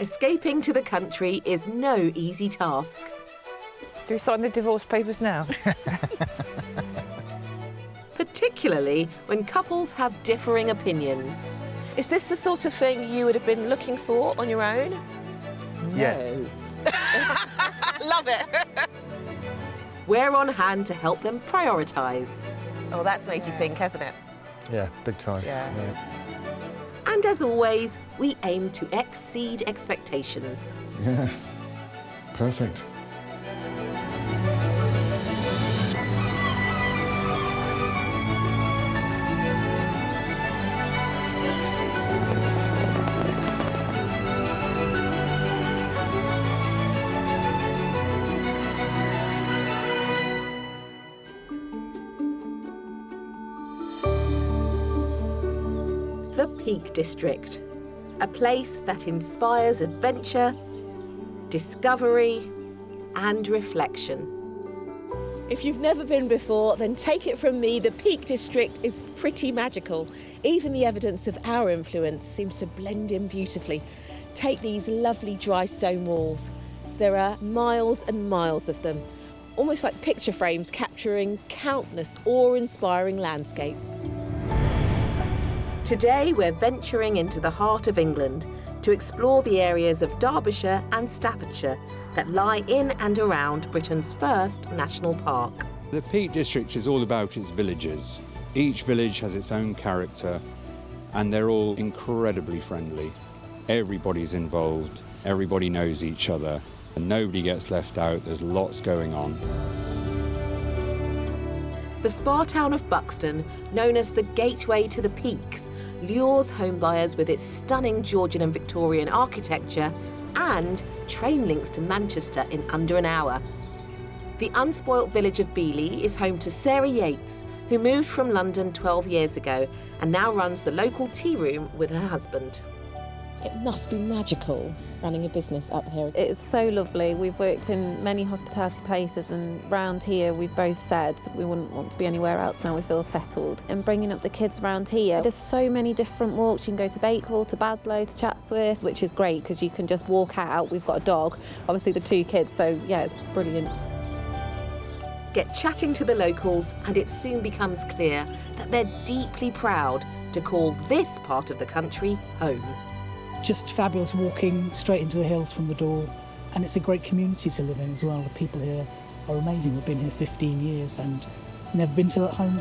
Escaping to the country is no easy task. Do we sign the divorce papers now? Particularly when couples have differing opinions. Is this the sort of thing you would have been looking for on your own? Yes. Love it. We're on hand to help them prioritise. Oh, that's made you think, hasn't it? Yeah, big time. Yeah. And as always, we aim to exceed expectations. Yeah. Perfect. The Peak District, a place that inspires adventure, discovery and reflection. If you've never been before, then take it from me, the Peak District is pretty magical. Even the evidence of our influence seems to blend in beautifully. Take these lovely dry stone walls. There are miles and miles of them, almost like picture frames capturing countless awe-inspiring landscapes. Today we're venturing into the heart of England to explore the areas of Derbyshire and Staffordshire that lie in and around Britain's first national park. The Peak District is all about its villages. Each village has its own character and they're all incredibly friendly. Everybody's involved, everybody knows each other and nobody gets left out. There's lots going on. The spa town of Buxton, known as the Gateway to the Peaks, lures homebuyers with its stunning Georgian and Victorian architecture and train links to Manchester in under an hour. The unspoilt village of Beeley is home to Sarah Yates, who moved from London 12 years ago and now runs the local tea room with her husband. It must be magical running a business up here. It's so lovely. We've worked in many hospitality places and round here we've both said we wouldn't want to be anywhere else now we feel settled. And bringing up the kids around here, there's so many different walks. You can go to Bakewell, to Baslow, to Chatsworth, which is great because you can just walk out. We've got a dog, obviously the 2 kids, so yeah, it's brilliant. Get chatting to the locals and it soon becomes clear that they're deeply proud to call this part of the country home. Just fabulous walking straight into the hills from the door, and it's a great community to live in as well. The people here are amazing. We've been here 15 years and never been so at home.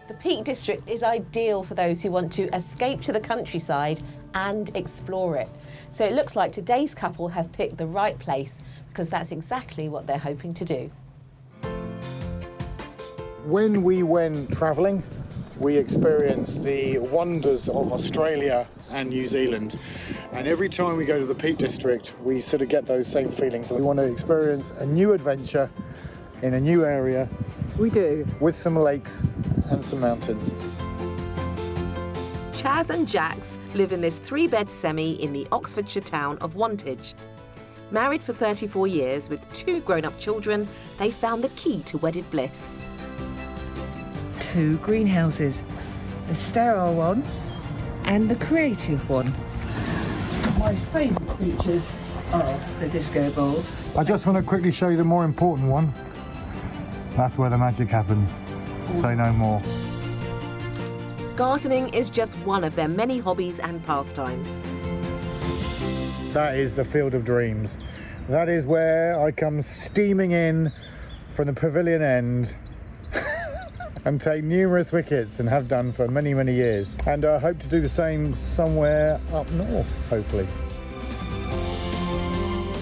The Peak District is ideal for those who want to escape to the countryside and explore it. So it looks like today's couple have picked the right place because that's exactly what they're hoping to do. When we went travelling, we experienced the wonders of Australia and New Zealand. And every time we go to the Peak District, we sort of get those same feelings. We want to experience a new adventure in a new area. We do. With some lakes and some mountains. Chaz and Jax live in this 3-bed semi in the Oxfordshire town of Wantage. Married for 34 years with 2 grown-up children, they found the key to wedded bliss. 2 greenhouses, the sterile one and the creative one. My favourite features are the disco balls. I just want to quickly show you the more important one. That's where the magic happens. Say no more. Gardening is just one of their many hobbies and pastimes. That is the field of dreams. That is where I come steaming in from the pavilion end and take numerous wickets and have done for many, many years. And I hope to do the same somewhere up north, hopefully.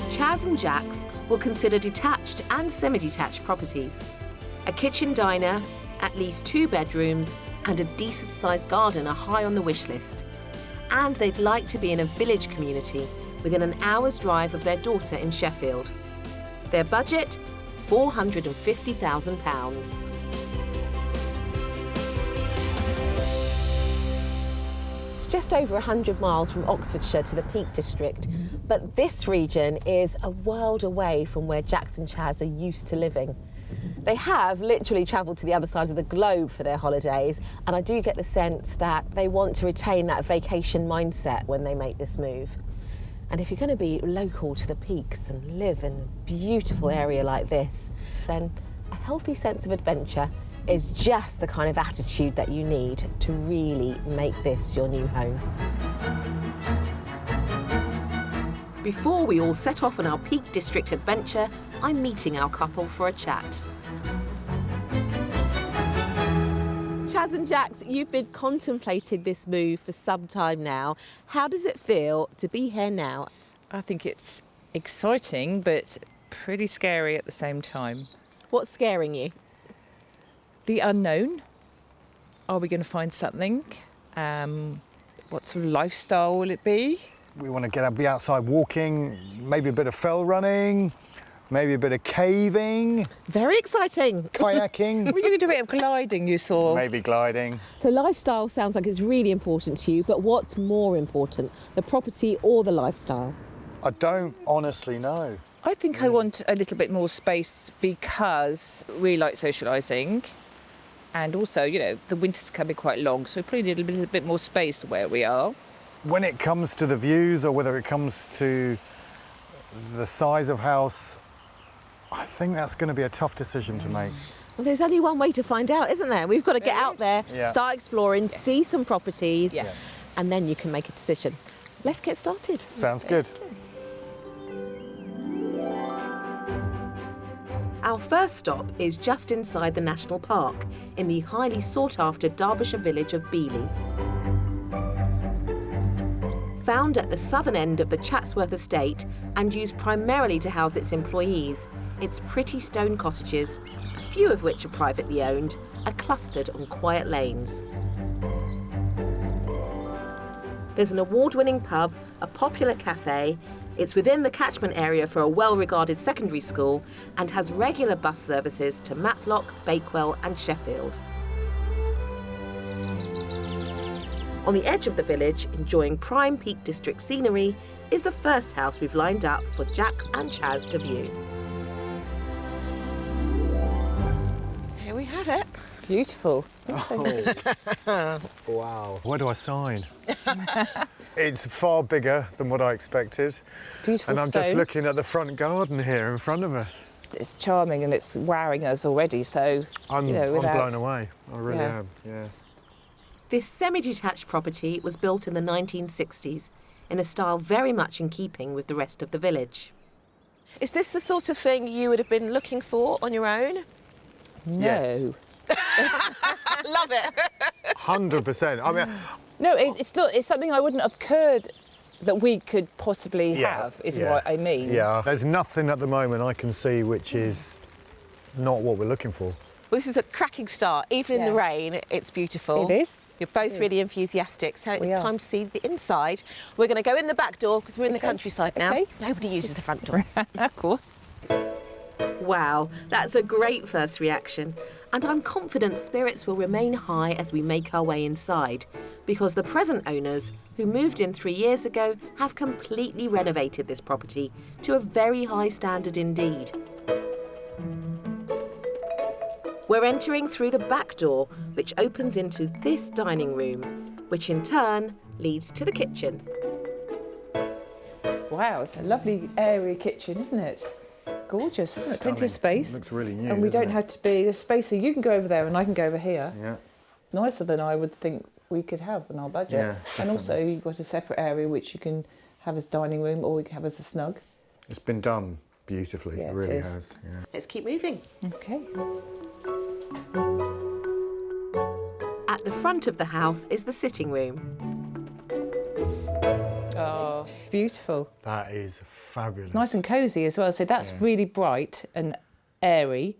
Chaz and Jax will consider detached and semi-detached properties. A kitchen diner, at least 2 bedrooms and a decent-sized garden are high on the wish list. And they'd like to be in a village community within an hour's drive of their daughter in Sheffield. Their budget, £450,000. It's just over 100 miles from Oxfordshire to the Peak District, but this region is a world away from where Jax and Chaz are used to living. They have literally travelled to the other side of the globe for their holidays, and I do get the sense that they want to retain that vacation mindset when they make this move. And if you're going to be local to the peaks and live in a beautiful area like this, then a healthy sense of adventure is just the kind of attitude that you need to really make this your new home. Before we all set off on our Peak District adventure, I'm meeting our couple for a chat. Chaz and Jax, you've been contemplating this move for some time now. How does it feel to be here now? I think it's exciting, but pretty scary at the same time. What's scaring you? The unknown. Are we going to find something? What sort of lifestyle will it be? We want to be outside walking, maybe a bit of fell running, maybe a bit of caving, Very exciting. kayaking, We're going to do a bit of gliding, you saw. maybe gliding. So lifestyle sounds like it's really important to you, but what's more important, the property or the lifestyle? I don't honestly know. I think I want a little bit more space because we like socialising. And also, you know, the winters can be quite long, so we probably need a little bit more space where we are. When it comes to the views or whether it comes to the size of house, I think that's going to be a tough decision to make. Well, there's only one way to find out, isn't there? We've got to get out there, Yeah. start exploring, see some properties, Yeah. and then you can make a decision. Let's get started. Sounds good. Our first stop is just inside the National Park, in the highly sought-after Derbyshire village of Beeley. Found at the southern end of the Chatsworth estate and used primarily to house its employees, its pretty stone cottages, a few of which are privately owned, are clustered on quiet lanes. There's an award-winning pub, a popular cafe. It's within the catchment area for a well-regarded secondary school and has regular bus services to Matlock, Bakewell and Sheffield. On the edge of the village, enjoying prime Peak District scenery, is the first house we've lined up for Jax and Chaz to view. Here we have it. Beautiful. Wow. Where do I sign? It's far bigger than what I expected. It's beautiful And I'm stone. just looking at the front garden here in front of us. It's charming and it's wowing us already, so, I'm without... blown away. I really Yeah. am, yeah. This semi-detached property was built in the 1960s, in a style very much in keeping with the rest of the village. Is this the sort of thing you would have been looking for on your own? No. Love it. 100%. I mean, No, it's not. It's something I wouldn't have occurred that we could possibly have, is what I mean. Yeah, there's nothing at the moment I can see which is not what we're looking for. Well, this is a cracking start. Even in the Yeah. rain, it's beautiful. It is. You're both really enthusiastic, so We it's are. time to see the inside. We're going to go in the back door because we're in the Okay. countryside now. Okay. Nobody uses the front door. Of course. Wow, that's a great first reaction. And I'm confident spirits will remain high as we make our way inside, because the present owners, who moved in 3 years ago, have completely renovated this property to a very high standard indeed. We're entering through the back door, which opens into this dining room, which in turn leads to the kitchen. Wow, it's a lovely airy kitchen, isn't it? Gorgeous, isn't it? Plenty of space. Looks really new, And we doesn't don't it? have to be, there's space so you can go over there and I can go over here. Yeah. Nicer than I would think we could have in our budget. Yeah, and also you've got a separate area which you can have as dining room or you can have as a snug. It's been done beautifully. Yeah, it it really is. has. Yeah. Let's keep moving. Okay. At the front of the house is the sitting room. Oh, beautiful. That is fabulous. Nice and cosy as well. So that's really bright and airy.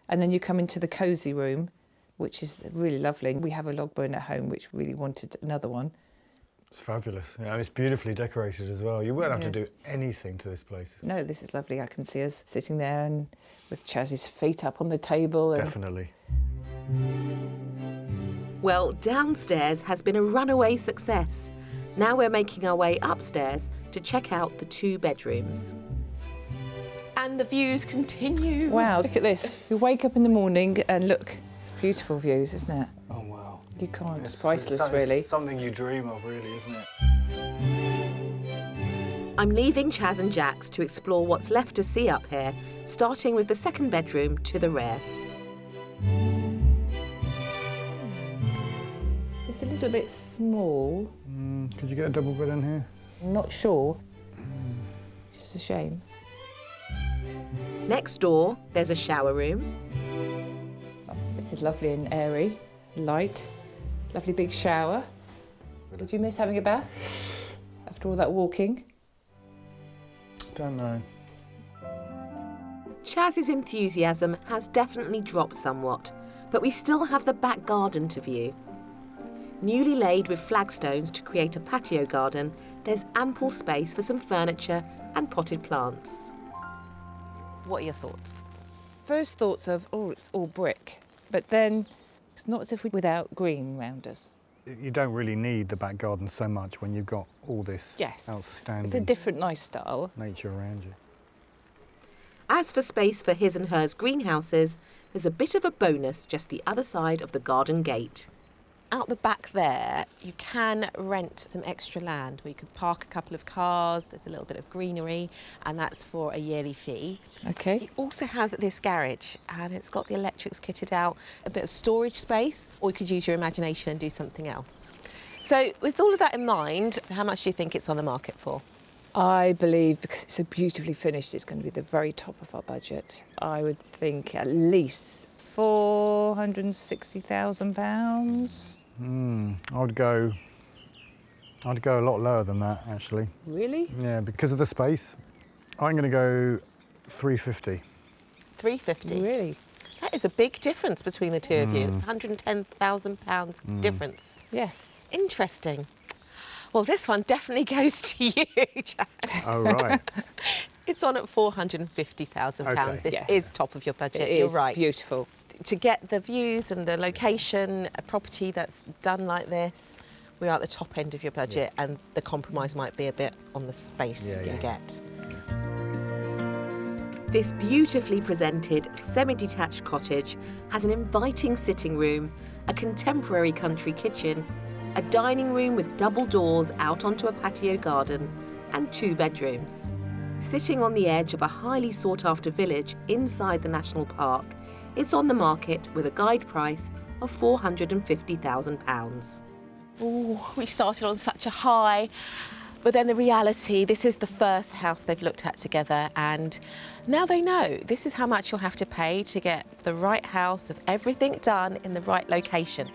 And then you come into the cosy room, which is really lovely. We have a log burn at home, which really wanted another one. It's fabulous. Yeah, it's beautifully decorated as well. You won't have to Yes. do anything to this place. No, this is lovely. I can see us sitting there and with Chaz's feet up on the table. And Definitely. Well, downstairs has been a runaway success. Now we're making our way upstairs to check out the 2 bedrooms. And the views continue. Wow, look at this. We wake up in the morning and look, beautiful views, isn't it? Oh, wow. You can't, it's priceless, really. It's something you dream of, really, isn't it? I'm leaving Chaz and Jax to explore what's left to see up here, starting with the second bedroom to the rear. It's a little bit small. Could you get a double bed in here? I'm not sure. Just a shame. Next door, there's a shower room, Oh, this is lovely and airy, light, lovely big shower. Would you miss having a bath after all that walking? Don't know. Chaz's enthusiasm has definitely dropped somewhat, but we still have the back garden to view. Newly laid with flagstones to create a patio garden, there's ample space for some furniture and potted plants. What are your thoughts? First thoughts of, oh, it's all brick, but then it's not as if we're without green round us. You don't really need the back garden so much when you've got all this Yes, outstanding it's a different lifestyle. nature around you. As for space for his and hers greenhouses, there's a bit of a bonus just the other side of the garden gate. Out the back there, you can rent some extra land where you can park a couple of cars, there's a little bit of greenery, and that's for a yearly fee. Okay. You also have this garage, and it's got the electrics kitted out, a bit of storage space, or you could use your imagination and do something else. So with all of that in mind, how much do you think it's on the market for? I believe, because it's so beautifully finished, it's going to be the very top of our budget. I would think at least £460,000. I'd go a lot lower than that, actually. Really? Yeah, because of the space. I'm going to go 350. 350. Really? That is a big difference between the two of you. It's £110,000 difference. Yes. Interesting. Well, this one definitely goes to you, Jack. Oh, right. It's on at £450,000. Okay. This Yes. is top of your budget. It You're is right. beautiful. To get the views and the location, a property that's done like this, we are at the top end of your budget, and the compromise might be a bit on the space you get. This beautifully presented semi-detached cottage has an inviting sitting room, a contemporary country kitchen, a dining room with double doors out onto a patio garden, and 2 bedrooms. Sitting on the edge of a highly sought-after village inside the national park, it's on the market with a guide price of £450,000. Oh, we started on such a high, but then the reality, this is the first house they've looked at together, and now they know this is how much you'll have to pay to get the right house of everything done in the right location.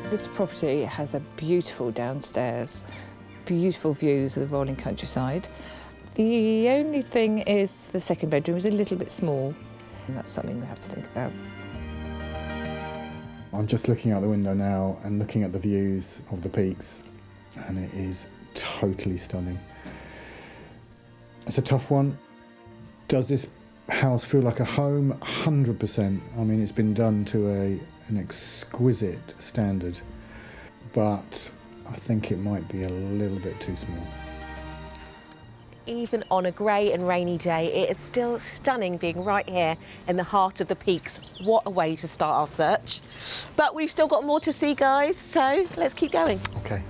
This property has a beautiful downstairs, beautiful views of the rolling countryside. The only thing is the second bedroom is a little bit small, and that's something we have to think about. I'm just looking out the window now and looking at the views of the peaks, and it is totally stunning. It's a tough one. Does this house feel like a home? 100%. I mean, it's been done to an exquisite standard, but I think it might be a little bit too small. Even on a grey and rainy day, it is still stunning being right here in the heart of the peaks. What a way to start our search. But we've still got more to see, guys, so let's keep going. Okay.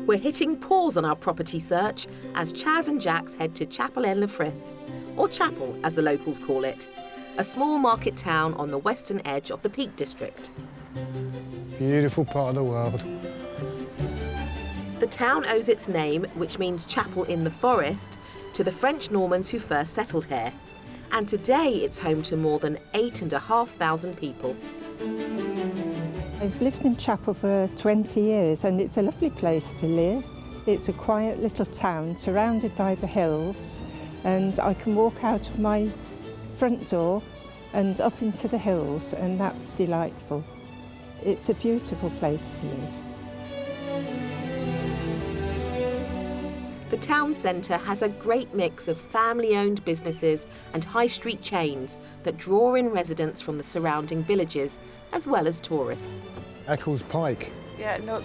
We're hitting pause on our property search as Chaz and Jax head to Chapel-en-le-Frith, or Chapel as the locals call it, a small market town on the western edge of the Peak District. Beautiful part of the world. The town owes its name, which means chapel in the forest, to the French Normans who first settled here. And today it's home to more than 8,500 people. I've lived in Chapel for 20 years and it's a lovely place to live. It's a quiet little town surrounded by the hills, and I can walk out of my front door and up into the hills, and that's delightful. It's a beautiful place to live. The town centre has a great mix of family-owned businesses and high street chains that draw in residents from the surrounding villages, as well as tourists. Eccles Pike, Yeah, look.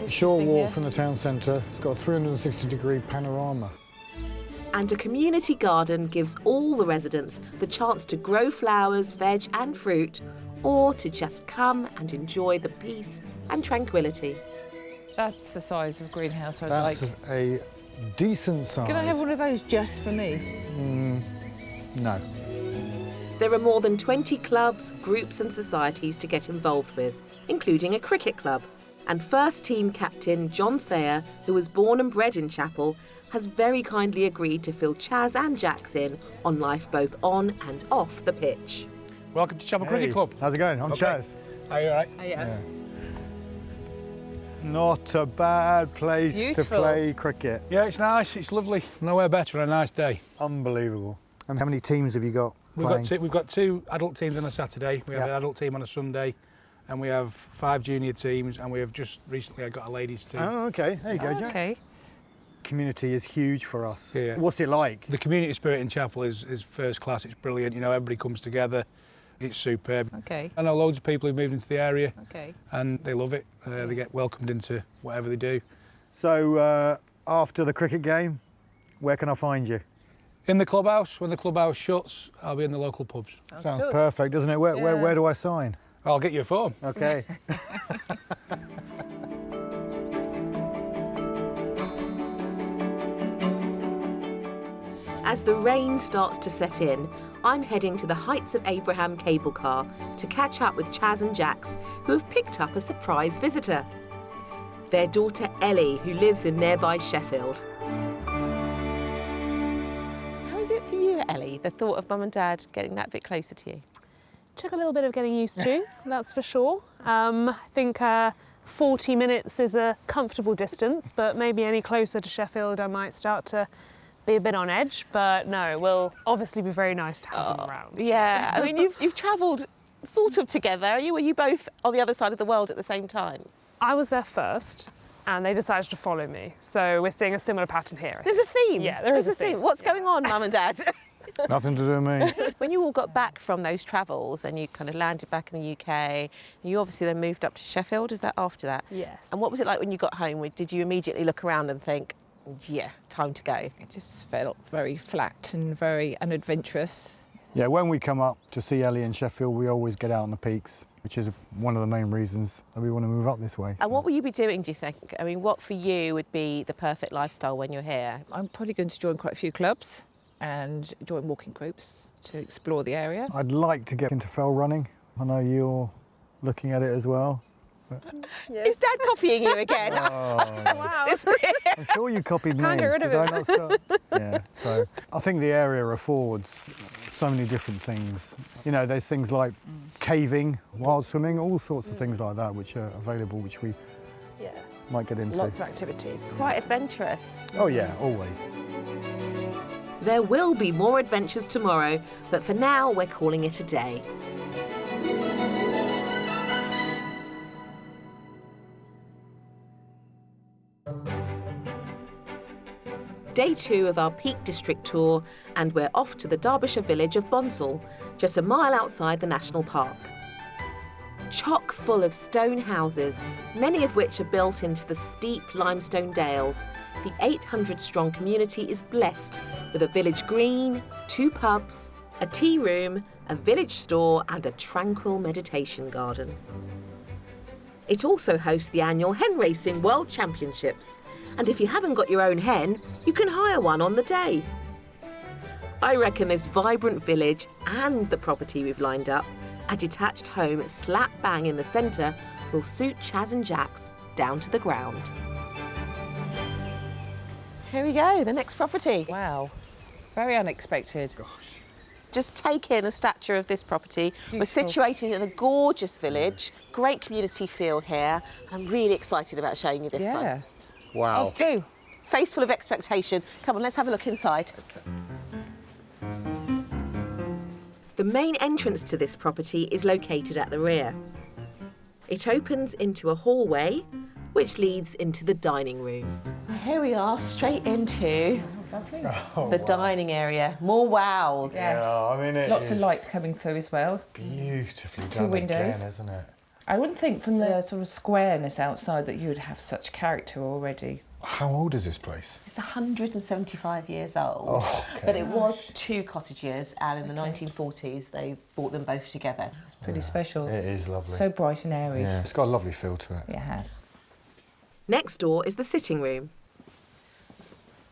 short walk from the town centre. It's got a 360-degree panorama. And a community garden gives all the residents the chance to grow flowers, veg and fruit, or to just come and enjoy the peace and tranquility. That's the size of greenhouse I'd That's like. a decent size. Can I have one of those just for me? No. There are more than 20 clubs, groups and societies to get involved with, including a cricket club. And first team captain John Thayer, who was born and bred in Chapel, has very kindly agreed to fill Chaz and Jax in on life both on and off the pitch. Welcome to Chapel Cricket Club. How's it going? I'm Chaz. Are you all right? Yeah. Not a bad place Beautiful. to play cricket. Yeah, it's nice. It's lovely. Nowhere better on a nice day. Unbelievable. And how many teams have you got playing? We've got two adult teams on a Saturday. We have Yeah. an adult team on a Sunday, and we have 5 junior teams, and we have just recently got a ladies team. Oh, okay. There you go, Jack. Okay. Community is huge for us. Yeah. What's it like? The community spirit in Chapel is first class. It's brilliant. You know, everybody comes together. It's superb. Okay. I know loads of people who've moved into the area, Okay. and they love it. They get welcomed into whatever they do. So, after the cricket game, where can I find you? In the clubhouse, when the clubhouse shuts, I'll be in the local pubs. Sounds perfect, doesn't it? Where do I sign? I'll get you a form. Okay. As the rain starts to set in, I'm heading to the Heights of Abraham cable car to catch up with Chaz and Jax, who have picked up a surprise visitor. Their daughter Ellie, who lives in nearby Sheffield. How is it for you, Ellie, the thought of Mum and Dad getting that bit closer to you? Took a little bit of getting used to, that's for sure. I think 40 minutes is a comfortable distance, but maybe any closer to Sheffield I might start to be a bit on edge, but no, it will obviously be very nice to have them around. Yeah, I mean, you've travelled sort of together. Were you both on the other side of the world at the same time? I was there first, and they decided to follow me, so we're seeing a similar pattern here. There's a theme. Yeah, there is There's a theme. What's going on, Mum and Dad? Nothing to do with me. When you all got back from those travels and you kind of landed back in the UK, you obviously then moved up to Sheffield. Is that after that? Yes. And what was it like when you got home? Did you immediately look around and think, yeah, time to go? It just felt very flat and very unadventurous. Yeah, when we come up to see Ellie in Sheffield, we always get out on the peaks, which is one of the main reasons that we want to move up this way. And what will you be doing, do you think? I mean, what for you would be the perfect lifestyle when you're here? I'm probably going to join quite a few clubs and join walking groups to explore the area. I'd like to get into fell running. I know you're looking at it as well. Is Dad copying you again? Wow. I'm sure you copied me. Can't get rid of Did I it. not start? Yeah, so I think the area affords so many different things. You know, there's things like caving, wild swimming, all sorts of things like that which are available, which we Yeah, might get into. lots of activities. Quite adventurous. Oh yeah, always. There will be more adventures tomorrow, but for now we're calling it a day. Day 2 of our Peak District tour, and we're off to the Derbyshire village of Bonsall, just a mile outside the National Park. Chock full of stone houses, many of which are built into the steep limestone dales, the 800-strong community is blessed with a village green, 2 pubs, a tea room, a village store and a tranquil meditation garden. It also hosts the annual Hen Racing World Championships, and if you haven't got your own hen, you can hire one on the day. I reckon this vibrant village and the property we've lined up, a detached home slap bang in the centre, will suit Chaz and Jax down to the ground. Here we go, the next property. Wow, very unexpected. Just take in the stature of this property. We're Beautiful. situated in a gorgeous village, great community feel here. I'm really excited about showing you this Yeah. one. Wow. Us too. Face full of expectation. Come on, let's have a look inside. The main entrance to this property is located at the rear. It opens into a hallway, which leads into the dining room. here we are, straight into Oh, the wow. dining area. More wows. Yes. Yeah, I mean, it Lots is of light coming through as well. beautifully Two done windows. again, isn't it? I wouldn't think from the sort of squareness outside that you would have such character already. How old is this place? It's 175 years old, Oh, okay. but it was 2 cottages, and in the 1940s they brought them both together. It's pretty special. It is lovely. So bright and airy. Yeah, it's got a lovely feel to it. It has. Next door is the sitting room.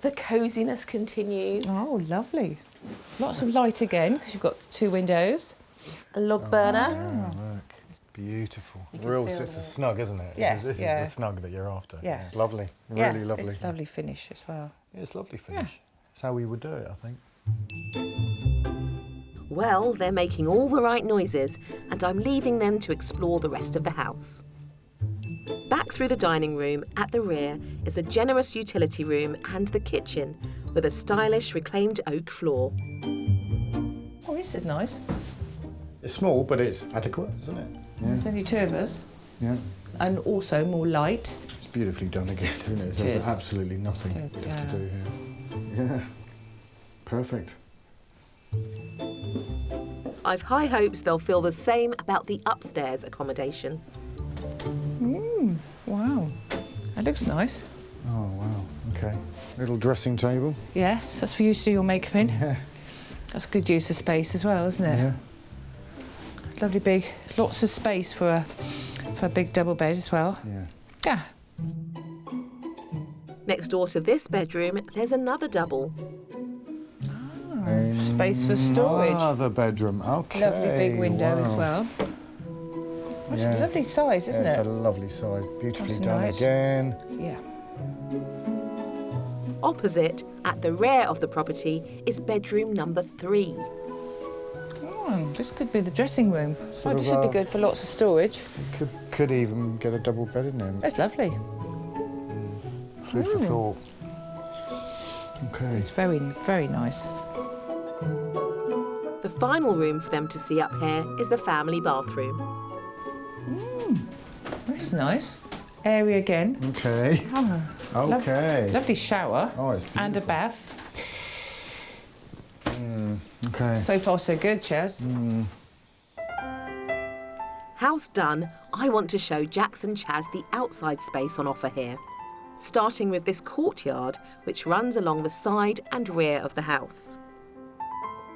The coziness continues. Oh, lovely. Lots of light again, because you've got 2 windows. A log burner. Yeah, look, it's beautiful. You can Real, feel it's the- a snug, isn't it? Yes, This yeah. is the snug that you're after. Yes. It's lovely, Yeah, really lovely. It's lovely finish as well. Yeah, it's lovely finish. It's how we would do it, I think. Well, they're making all the right noises, and I'm leaving them to explore the rest of the house. Back through the dining room, at the rear, is a generous utility room and the kitchen, with a stylish reclaimed oak floor. Oh, this is nice. It's small, but it's adequate, isn't it? Yeah, There's only 2 of us. yeah. And also more light. It's beautifully done again, isn't it? It There's is. absolutely nothing It is, you have to do here. Yeah, perfect. I've high hopes they'll feel the same about the upstairs accommodation. Wow. That looks nice. Oh, wow, okay. Little dressing table. Yes, that's for you to do your makeup in. Yeah. That's good use of space as well, isn't it? Yeah. Lovely big, lots of space for a big double bed as well. Yeah. Yeah. Next door to this bedroom, there's another double. Space for storage. Another bedroom, okay. Lovely big window as wow. well. That's a Yeah. lovely size, isn't Yeah, it? it's a lovely size. Beautifully That's done nice. again. Yeah. Opposite, at the rear of the property, is bedroom number 3. This could be the dressing room. Sort This of, should be good for lots of storage. Could even get a double bed in there. That's lovely. Food for thought. Okay. It's very, very nice. The final room for them to see up here is the family bathroom. That's nice. Airy again. Okay. Okay. Lovely shower. Oh, it's and a beautiful. bath. Okay. So far, so good, Chaz. House done, I want to show Jax and Chaz the outside space on offer here, starting with this courtyard which runs along the side and rear of the house.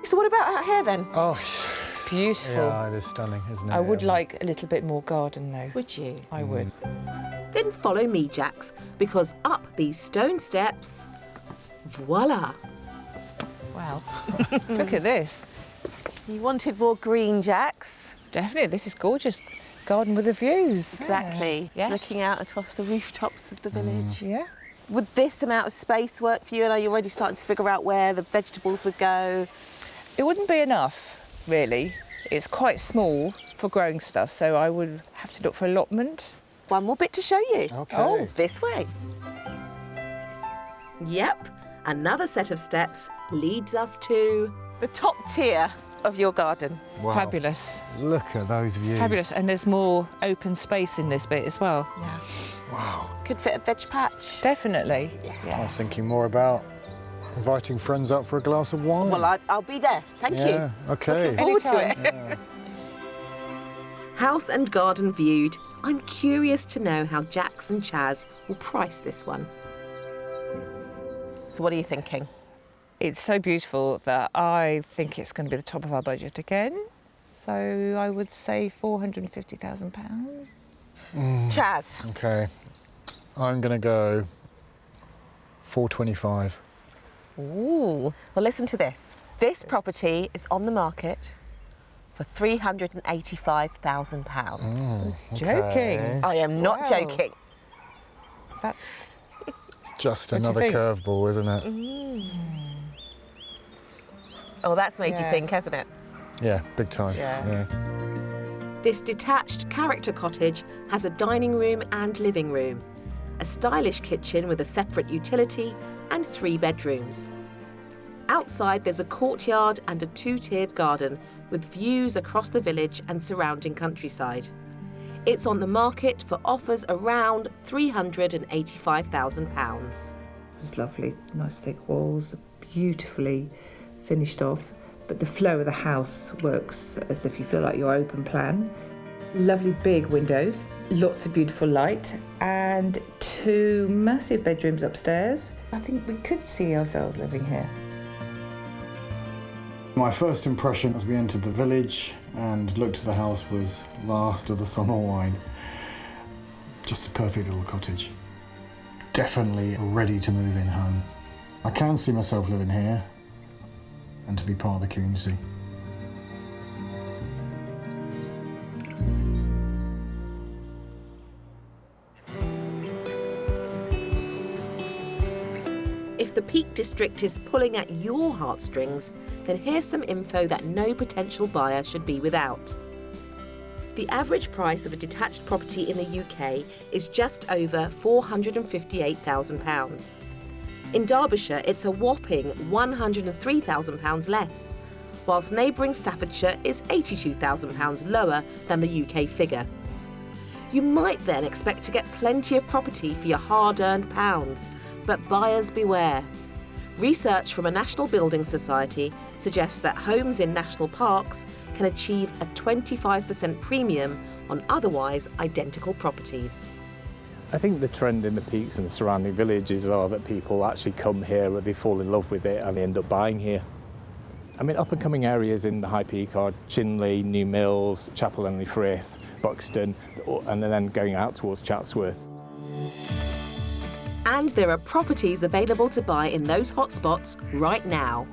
So what about out here then? Oh, It's beautiful. yeah, it is stunning, isn't it? I would like a little bit more garden, though. Would you? I would. Then follow me, Jax, because up these stone steps, voila! Wow. Look at this. You wanted more green, Jax. Definitely, this is gorgeous. Garden with the views. Exactly. Yes. Looking out across the rooftops of the village. Yeah. Would this amount of space work for you? And are you already starting to figure out where the vegetables would go? It wouldn't be enough, really. It's quite small for growing stuff, so I would have to look for allotment. One more bit to show you. Okay. Oh, this way. Yep, another set of steps leads us to... The top tier of your garden. Wow. Fabulous. Look at those views. Fabulous. And there's more open space in this bit as well. Yeah. Wow. Could fit a veg patch. Definitely. I was thinking more about inviting friends out for a glass of wine. Well, I'll be there. Thank yeah, you. okay. Forward to it. Anytime. House and garden viewed, I'm curious to know how Jax and Chaz will price this one. So what are you thinking? It's so beautiful that I think it's going to be the top of our budget again. So I would say £450,000. Chaz. Okay. I'm going to go 425. Ooh. Well, listen to this. This property is on the market for £385,000. Joking. I am not Wow. joking. That's Just What do you another think? curveball, isn't it? Oh, that's made you Yeah. think, hasn't it? Yeah, big time. Yeah. This detached character cottage has a dining room and living room, a stylish kitchen with a separate utility, and 3 bedrooms. Outside there's a courtyard and a 2-tiered garden with views across the village and surrounding countryside. It's on the market for offers around £385,000. It's lovely, nice thick walls, beautifully finished off, but the flow of the house works as if you feel like you're open plan. Lovely big windows, lots of beautiful light, and 2 massive bedrooms upstairs. I think we could see ourselves living here. My first impression as we entered the village and looked at the house was last of the summer wine. Just a perfect little cottage. Definitely ready to move in home. I can see myself living here and to be part of the community. If the Peak District is pulling at your heartstrings, then here's some info that no potential buyer should be without. The average price of a detached property in the UK is just over £458,000. In Derbyshire, it's a whopping £103,000 less, whilst neighbouring Staffordshire is £82,000 lower than the UK figure. You might then expect to get plenty of property for your hard-earned pounds, but buyers beware. Research from a National Building Society suggests that homes in national parks can achieve a 25% premium on otherwise identical properties. I think the trend in the Peaks and the surrounding villages are that people actually come here, they fall in love with it and they end up buying here. I mean, up and coming areas in the High Peak are Chinley, New Mills, Chapel-en-le-Frith, Buxton, and then going out towards Chatsworth. And there are properties available to buy in those hotspots right now.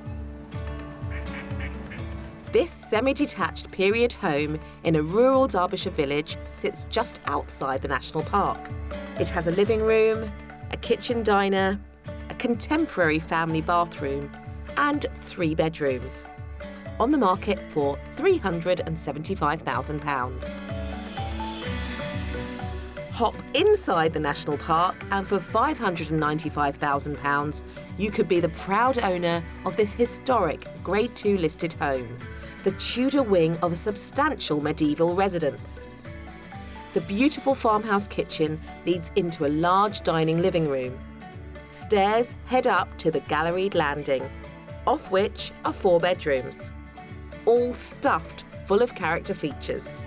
This semi-detached period home in a rural Derbyshire village sits just outside the national park. It has a living room, a kitchen diner, a contemporary family bathroom and 3 bedrooms. On the market for £375,000. Hop inside the national park and for £595,000 you could be the proud owner of this historic Grade 2 listed home, the Tudor wing of a substantial medieval residence. The beautiful farmhouse kitchen leads into a large dining living room. Stairs head up to the galleried landing, off which are 4 bedrooms, all stuffed full of character features.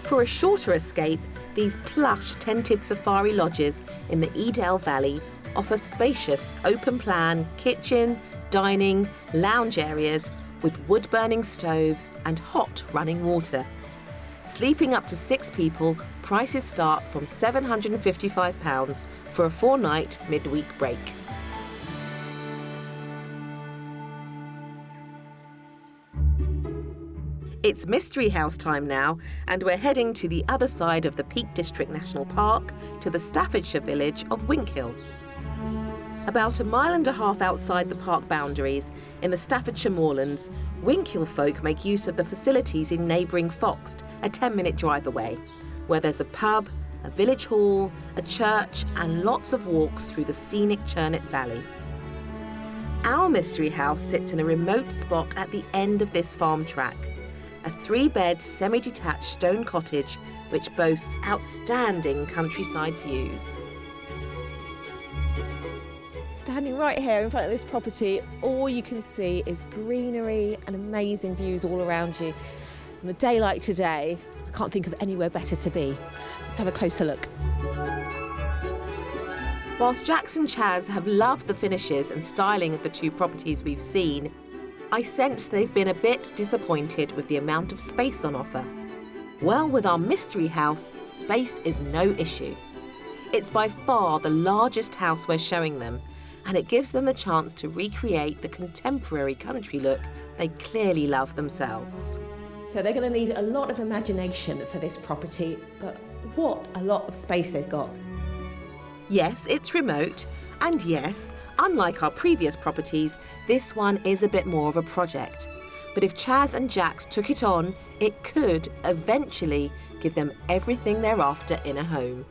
For a shorter escape, these plush tented safari lodges in the Edale Valley offer spacious open-plan kitchen, dining, lounge areas with wood-burning stoves and hot running water. Sleeping up to 6 people, prices start from £755 for a 4-night midweek break. It's Mystery House time now, and we're heading to the other side of the Peak District National Park to the Staffordshire village of Winkhill. About a mile and a half outside the park boundaries, in the Staffordshire moorlands, Winkhill folk make use of the facilities in neighbouring Foxed, a 10-minute drive away, where there's a pub, a village hall, a church and lots of walks through the scenic Churnet Valley. Our mystery house sits in a remote spot at the end of this farm track, a 3-bed semi-detached stone cottage which boasts outstanding countryside views. Standing right here in front of this property, all you can see is greenery and amazing views all around you. On a day like today, I can't think of anywhere better to be. Let's have a closer look. Whilst Jax and Chaz have loved the finishes and styling of the 2 properties we've seen, I sense they've been a bit disappointed with the amount of space on offer. Well, with our mystery house, space is no issue. It's by far the largest house we're showing them, and it gives them the chance to recreate the contemporary country look they clearly love themselves. So they're going to need a lot of imagination for this property, but what a lot of space they've got. Yes, it's remote, and yes, unlike our previous properties, this one is a bit more of a project. But if Chaz and Jax took it on, it could eventually give them everything they're after in a home.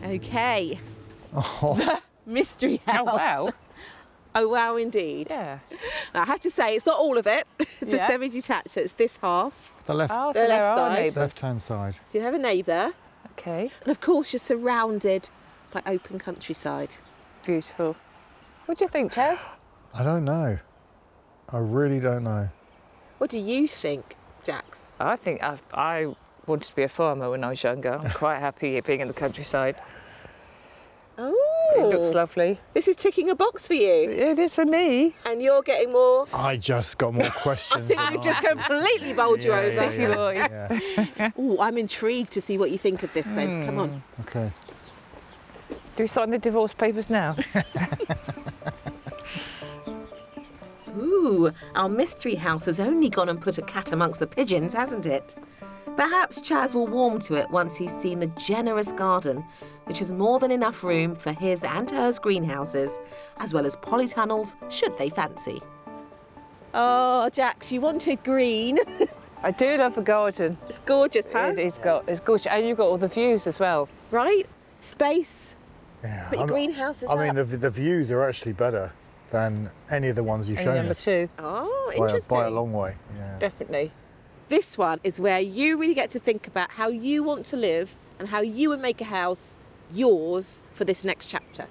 Okay. Oh. Mystery house. Oh, wow. Oh, wow, indeed. Yeah. Now, I have to say, it's not all of it. It's Yeah. a semi-detached, so it's this half. The left, Oh, The so there left are side. neighbours. left-hand side. So you have a neighbour. Okay. And of course, you're surrounded by open countryside. Beautiful. What do you think, Chaz? I don't know. I really don't know. What do you think, Jax? I think I wanted to be a farmer when I was younger. I'm quite happy being in the countryside. Oh, It looks lovely. This is ticking a box for you. It is for me. And you're getting more. I just got more questions. I think we've just completely bowled you over. Sexy boy. Yeah. Oh, I'm intrigued to see what you think of this then. Come on. Okay. Do we sign the divorce papers now? Ooh, our mystery house has only gone and put a cat amongst the pigeons, hasn't it? Perhaps Chaz will warm to it once he's seen the generous garden, which has more than enough room for his and hers greenhouses, as well as polytunnels, should they fancy. Oh, Jax, you wanted green. I do love the garden. It's gorgeous, huh? It's gorgeous, and you've got all the views as well. Right? Space. Yeah. Put your greenhouses I mean, up. the views are actually better than any of the ones you've shown Number us. 2. Oh, By interesting. a long way. Yeah. Definitely. This one is where you really get to think about how you want to live and how you would make a house yours for this next chapter.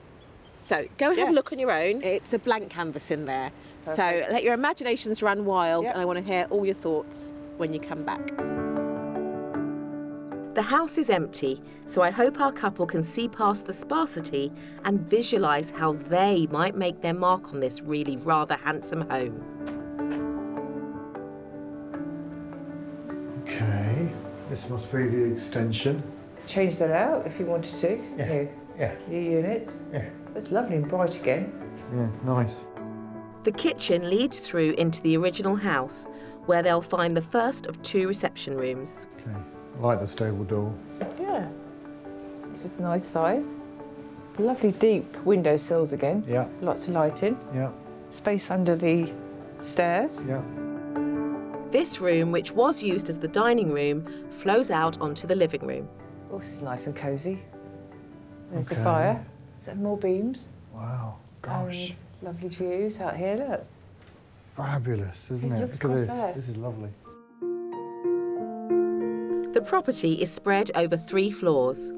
So go and have a look on your own. It's a blank canvas in there. Perfect. So let your imaginations run wild, Yep. and I want to hear all your thoughts when you come back. The house is empty, so I hope our couple can see past the sparsity and visualise how they might make their mark on this really rather handsome home. Okay. This must be the extension. Change that out if you wanted to. Yeah. Yeah. New units. Yeah. It's lovely and bright again. Yeah. Nice. The kitchen leads through into the original house, where they'll find the first of 2 reception rooms. Okay. I like the stable door. Yeah. This is a nice size. Lovely deep windowsills again. Yeah. Lots of lighting. Yeah. Space under the stairs. Yeah. This room, which was used as the dining room, flows out onto the living room. Oh, this is nice and cosy. There's the Okay. fire. Is there more beams? Wow. Gosh. And lovely views out here, look. Fabulous, isn't Just it? look Look at across this. there. This is lovely. The property is spread over 3 floors.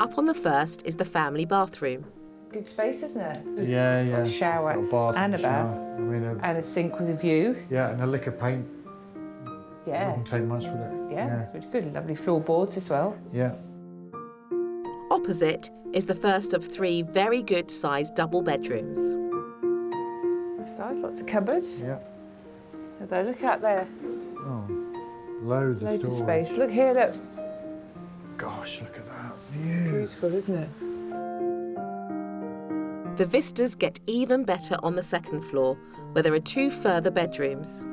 Up on the first is the family bathroom. Good space, isn't it? Yeah, It's got yeah. a shower Got a bath and a shower. bath I mean, and a sink with a view. yeah, and a lick of paint. Yeah. Wouldn't take much with it. Yeah, it's really good. Lovely floorboards as well. Yeah. Opposite is the first of 3 very good sized double bedrooms. Nice size, lots of cupboards. Yeah. Although, look out there, Oh, loads loads of of storage. space. Look here, look. Gosh, look at that view. Beautiful, isn't it? The vistas get even better on the second floor, where there are 2 further bedrooms.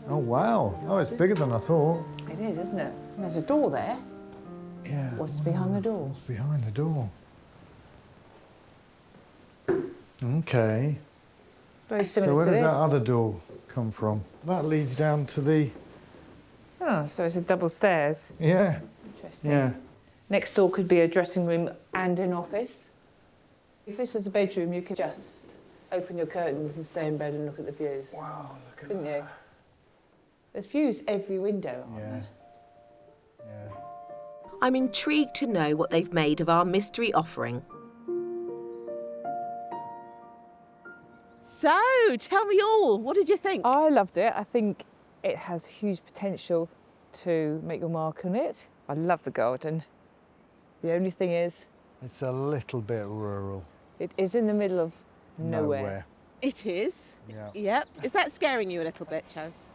Oh, wow. Oh, it's bigger than I thought. It is, isn't it? And there's a door there. Yeah. What's behind the door? What's behind the door? Okay. Very So similar where to does this. that other door come from? That leads down to the... Oh, so it's a double stairs. Yeah. Interesting. Yeah. Next door could be a dressing room and an office. If this is a bedroom, you could just open your curtains and stay in bed and look at the views. Wow, look at Couldn't that. you? There's views every window, aren't Yeah. there? Yeah. I'm intrigued to know what they've made of our mystery offering. So, tell me all. What did you think? I loved it. I think it has huge potential to make your mark on it. I love the garden. The only thing is, It's a little bit rural. it is in the middle of nowhere. It is. Yeah. Yep. Is that scaring you a little bit, Chaz?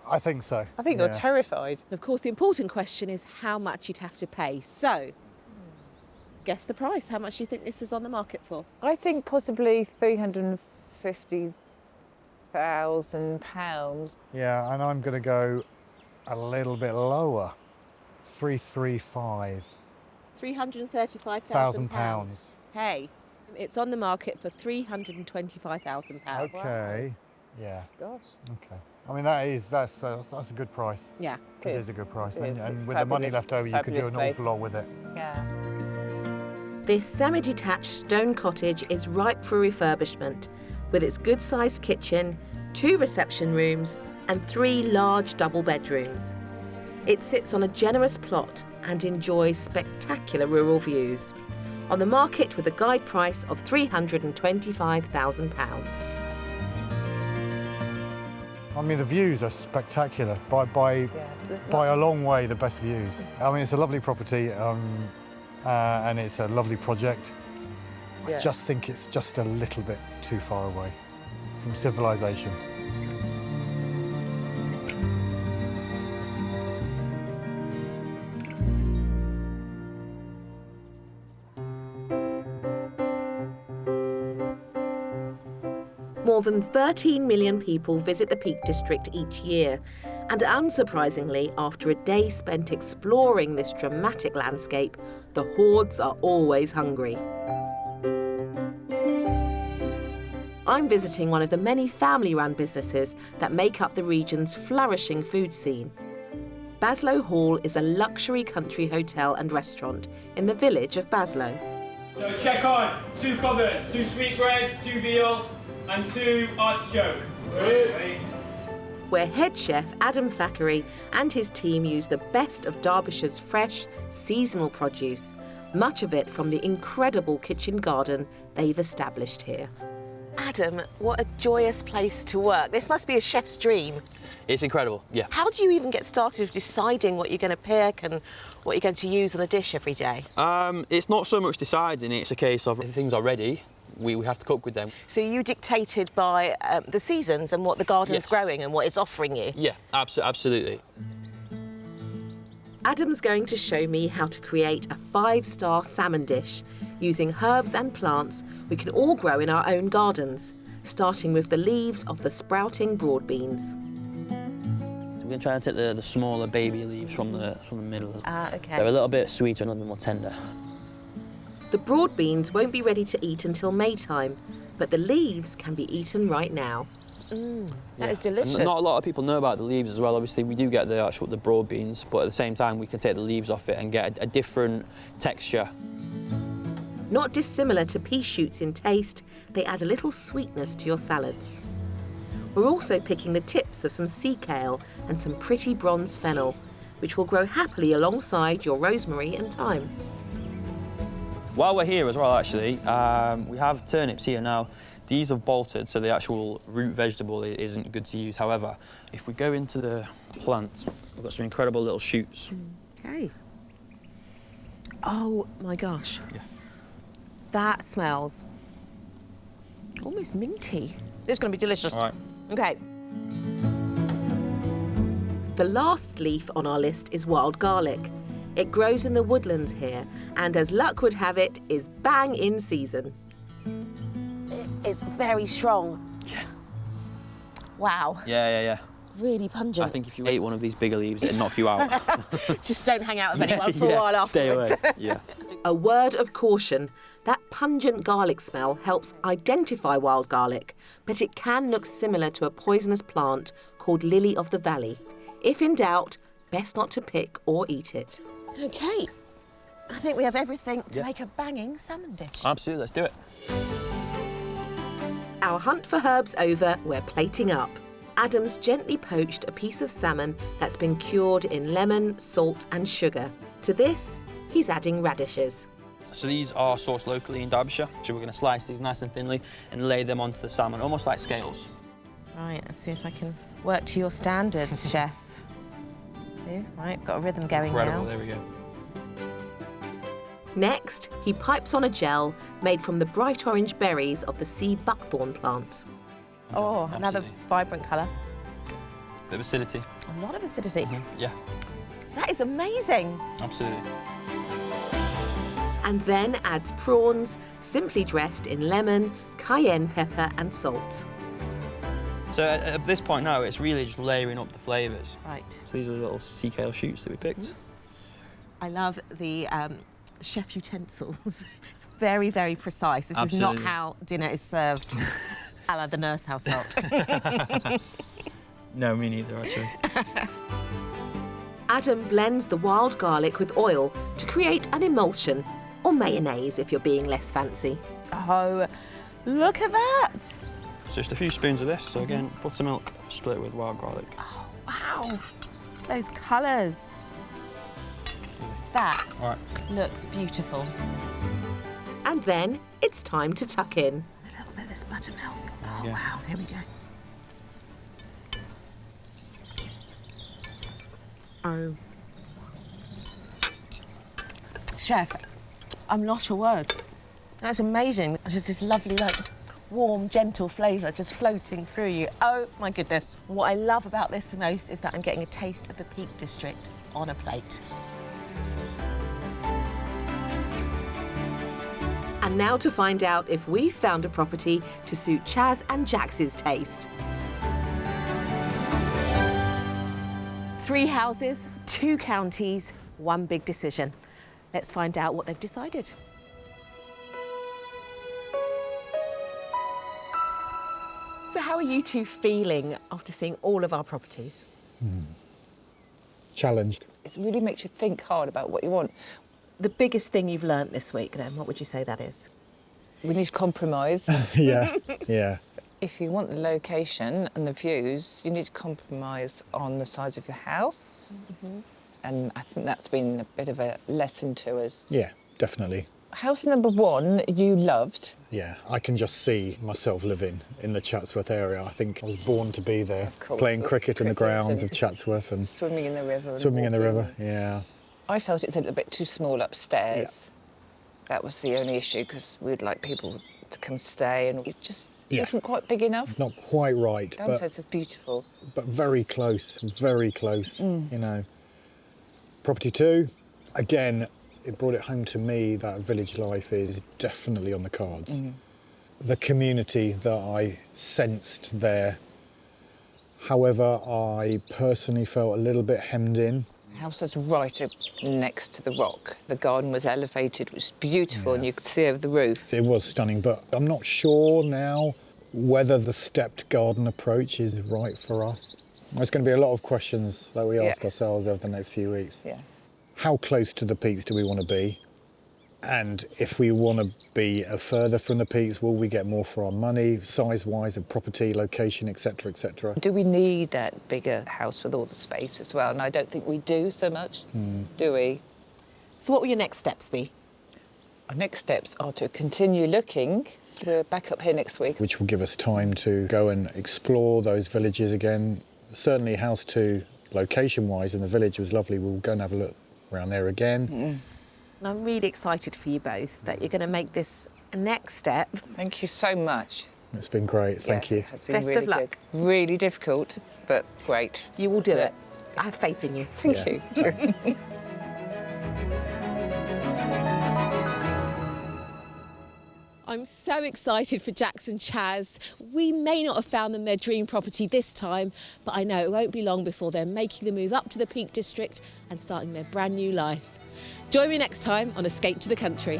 I think so. I think yeah. you're terrified. And of course, the important question is how much you'd have to pay. So, guess the price. How much do you think this is on the market for? I think possibly £350,000. Yeah, and I'm going to go a little bit lower. 335. £335,000. Hey, it's on the market for £325,000. Okay. Yeah. Gosh. Okay. I mean, that's a good price. Yeah. It is a good price. It is. And It's with the money fabulous, left over, you could do an fabulous awful lot with it. Yeah. This semi-detached stone cottage is ripe for refurbishment, with its good-sized kitchen, 2 reception rooms and 3 large double bedrooms. It sits on a generous plot and enjoys spectacular rural views. On the market with a guide price of £325,000. I mean, the views are spectacular. By a long way, the best views. I mean, it's a lovely property and it's a lovely project. I just think it's just a little bit too far away from civilization. More than 13 million people visit the Peak District each year, and unsurprisingly, after a day spent exploring this dramatic landscape, the hordes are always hungry. I'm visiting one of the many family-run businesses that make up the region's flourishing food scene. Baslow Hall is a luxury country hotel and restaurant in the village of Baslow. So check on 2 covers, 2 sweetbread, 2 veal and 2 artichoke. Ready? Where head chef Adam Thackeray and his team use the best of Derbyshire's fresh, seasonal produce, much of it from the incredible kitchen garden they've established here. Adam, what a joyous place to work. This must be a chef's dream. It's incredible, yeah. How do you even get started with deciding what you're going to pick and what you're going to use on a dish every day? It's not so much deciding, it's a case of if things are ready, we have to cook with them. So you dictated by the seasons and what the garden's growing and what it's offering you? Yeah, absolutely. Adam's going to show me how to create a 5-star salmon dish using herbs and plants we can all grow in our own gardens, starting with the leaves of the sprouting broad beans. We're going to try and take the smaller baby leaves from the middle. OK. They're a little bit sweeter and a little bit more tender. The broad beans won't be ready to eat until May time, but the leaves can be eaten right now. That is delicious. And not a lot of people know about the leaves as well. Obviously, we do get the broad beans, but at the same time, we can take the leaves off it and get a different texture. Not dissimilar to pea shoots in taste, they add a little sweetness to your salads. We're also picking the tips of some sea kale and some pretty bronze fennel, which will grow happily alongside your rosemary and thyme. While we're here as well, actually, we have turnips here now. These have bolted, so the actual root vegetable isn't good to use. However, if we go into the plant, we've got some incredible little shoots. OK. Oh, my gosh. Yeah. That smells almost minty. It's going to be delicious. All right. OK. The last leaf on our list is wild garlic. It grows in the woodlands here, and as luck would have it, is bang in season. It's very strong. Yeah. Wow. Yeah. Really pungent. I think if you ate one of these bigger leaves, it'd knock you out. Just don't hang out with anyone for a while afterwards. Stay away. Yeah. A word of caution. That pungent garlic smell helps identify wild garlic, but it can look similar to a poisonous plant called lily of the valley. If in doubt, best not to pick or eat it. OK. I think we have everything to make a banging salmon dish. Absolutely, let's do it. Our hunt for herbs over, we're plating up. Adam's gently poached a piece of salmon that's been cured in lemon, salt and sugar. To this, he's adding radishes. So these are sourced locally in Derbyshire. So we're going to slice these nice and thinly and lay them onto the salmon, almost like scales. Right, let's see if I can work to your standards, chef. Right, got a rhythm going Incredible, now. there we go. Next, he pipes on a gel made from the bright orange berries of the sea buckthorn plant. Oh, another vibrant colour. Bit of acidity. A lot of acidity. Yeah. That is amazing. Absolutely. And then adds prawns, simply dressed in lemon, cayenne pepper and salt. So at this point now, it's really just layering up the flavours. Right. So these are the little sea kale shoots that we picked. I love the chef utensils. It's very, very precise. This Absolutely. is not how dinner is served a la the Nurse household. No, me neither, actually. Adam blends the wild garlic with oil to create an emulsion, or mayonnaise if you're being less fancy. Oh, look at that! So just a few spoons of this. So again, buttermilk split with wild garlic. Oh, wow. Those colours. That All right. looks beautiful. And then it's time to tuck in. A little bit of this buttermilk. Oh, Yeah. wow, here we go. Oh. Chef, I'm lost for words. That's amazing. It's just this lovely, like, warm, gentle flavour just floating through you. Oh, my goodness. What I love about this the most is that I'm getting a taste of the Peak District on a plate. And now to find out if we've found a property to suit Chaz and Jax's taste. 3 houses, 2 counties, 1 big decision. Let's find out what they've decided. So how are you two feeling after seeing all of our properties? Challenged. It really makes you think hard about what you want. The biggest thing you've learnt this week then, what would you say that is? We need to compromise. Yeah, yeah. If you want the location and the views, you need to compromise on the size of your house. And I think that's been a bit of a lesson to us. Yeah, definitely. House number 1, you loved. Yeah, I can just see myself living in the Chatsworth area. I think I was born to be there, course, playing there's cricket in the cricket grounds and of Chatsworth and Swimming in the river. and swimming in the walking. river. Yeah. I felt it was a little bit too small upstairs. That was the only issue, because we'd like people to come stay, and it just wasn't quite big enough. Not quite right, Downstairs is beautiful. but very close, you know. Property 2, again, it brought it home to me that village life is definitely on the cards. The community that I sensed there. However, I personally felt a little bit hemmed in. House was right up next to the rock. The garden was elevated, it was beautiful, and you could see over the roof. It was stunning, but I'm not sure now whether the stepped garden approach is right for us. There's going to be a lot of questions that we ask ourselves over the next few weeks. Yeah. How close to the peaks do we want to be? And if we want to be further from the peaks, will we get more for our money, size-wise of property, location, etc., etc.? Do we need that bigger house with all the space as well? And I don't think we do so much, do we? So what will your next steps be? Our next steps are to continue looking. We're back up here next week. Which will give us time to go and explore those villages again. Certainly House 2, location-wise, in the village was lovely. We'll go and have a look around there again. And I'm really excited for you both that you're going to make this next step. Thank you so much. It's been great, thank you. It has been Best really of luck. good. Really difficult, but great. You will do it. I have faith in you. Thank you. I'm so excited for Jax and Chaz. We may not have found them their dream property this time, but I know it won't be long before they're making the move up to the Peak District and starting their brand new life. Join me next time on Escape to the Country.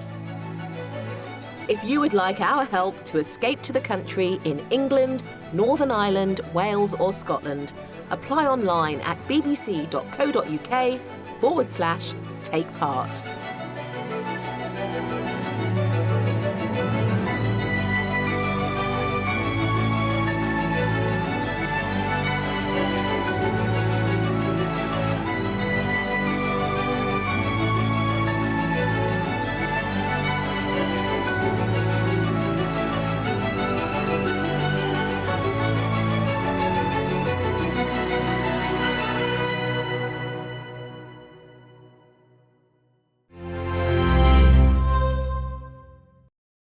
If you would like our help to escape to the country in England, Northern Ireland, Wales or Scotland, apply online at bbc.co.uk/take part.